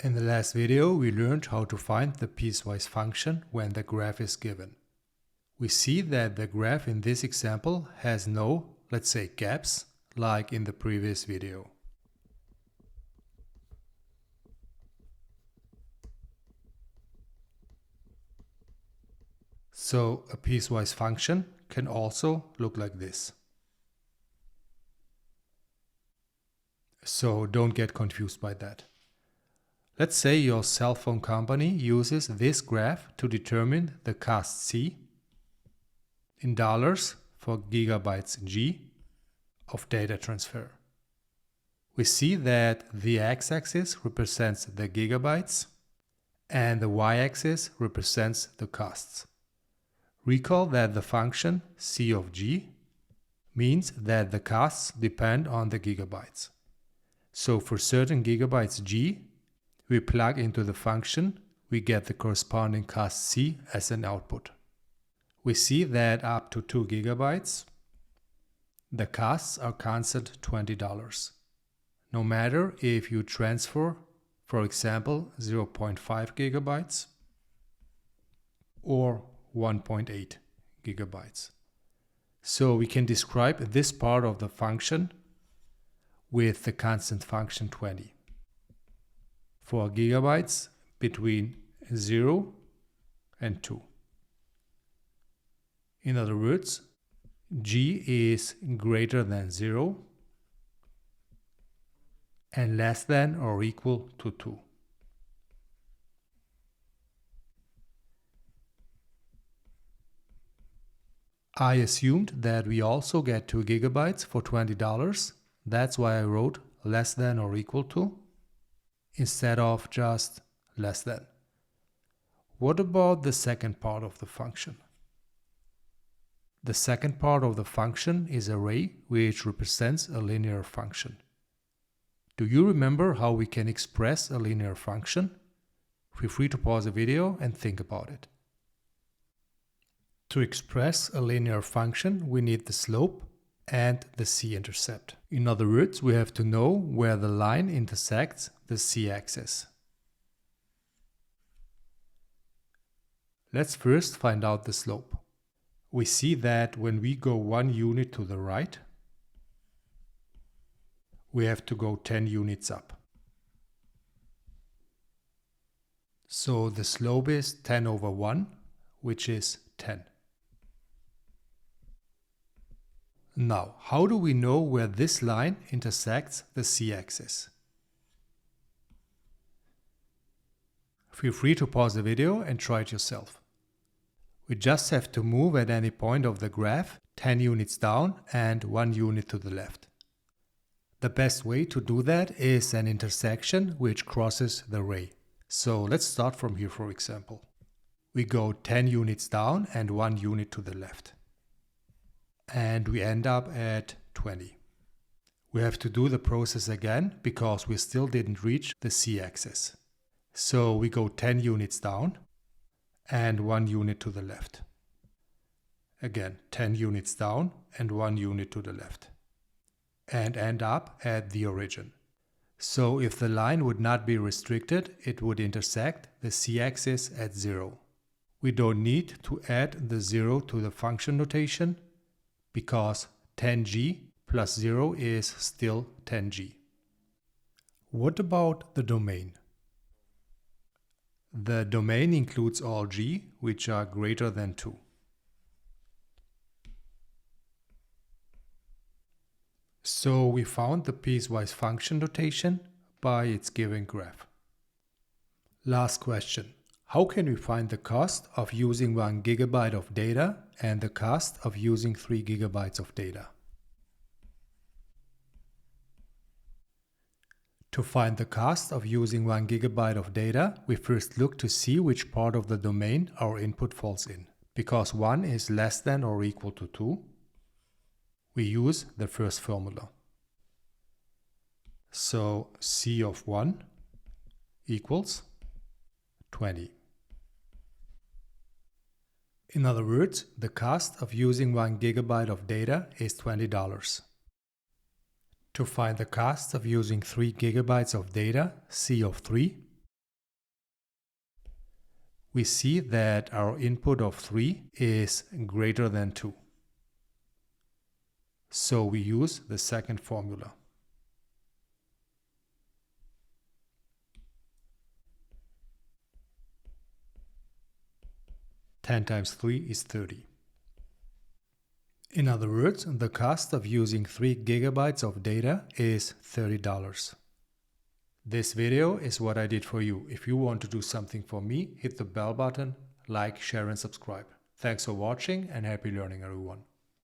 In the last video, we learned how to find the piecewise function when the graph is given. We see that the graph in this example has no, let's say, gaps, like in the previous video. So a piecewise function can also look like this. So don't get confused by that. Let's say your cell phone company uses this graph to determine the cost C in dollars for gigabytes G of data transfer. We see that the x-axis represents the gigabytes and the y-axis represents the costs. Recall that the function C of G means that the costs depend on the gigabytes. So for certain gigabytes G, we plug into the function, we get the corresponding cost C as an output. We see that up to 2 gigabytes, the costs are constant $20. No matter if you transfer, for example, 0.5 gigabytes or 1.8 gigabytes. So we can describe this part of the function with the constant function 20. For gigabytes between 0 and 2. In other words, G is greater than 0 and less than or equal to 2. I assumed that we also get 2 gigabytes for $20. That's why I wrote less than or equal to instead of just less than. What about the second part of the function? The second part of the function is array, which represents a linear function. Do you remember how we can express a linear function? Feel free to pause the video and think about it. To express a linear function, we need the slope and the c-intercept. In other words, we have to know where the line intersects the c-axis. Let's first find out the slope. We see that when we go 1 unit to the right, we have to go 10 units up. So the slope is 10 over 1, which is 10. Now, how do we know where this line intersects the c-axis? Feel free to pause the video and try it yourself. We just have to move at any point of the graph 10 units down and 1 unit to the left. The best way to do that is an intersection which crosses the ray. So let's start from here, for example. We go 10 units down and 1 unit to the left. And we end up at 20. We have to do the process again because we still didn't reach the c-axis. So we go 10 units down and 1 unit to the left. Again, 10 units down and 1 unit to the left. And end up at the origin. So if the line would not be restricted, it would intersect the c-axis at 0. We don't need to add the 0 to the function notation because 10g plus 0 is still 10g. What about the domain? The domain includes all g which are greater than 2. So we found the piecewise function notation by its given graph. Last question. How can we find the cost of using 1 gigabyte of data and the cost of using 3 gigabytes of data? To find the cost of using 1 gigabyte of data, we first look to see which part of the domain our input falls in. Because 1 is less than or equal to 2, we use the first formula. So C of 1 equals 20. In other words, the cost of using 1 gigabyte of data is $20. To find the cost of using 3 gigabytes of data, C of 3, we see that our input of 3 is greater than 2. So we use the second formula. Ten times 3 is 30. In other words, the cost of using 3 gigabytes of data is $30. This video is what I did for you. If you want to do something for me, hit the bell button, like, share and subscribe. Thanks for watching and happy learning, everyone.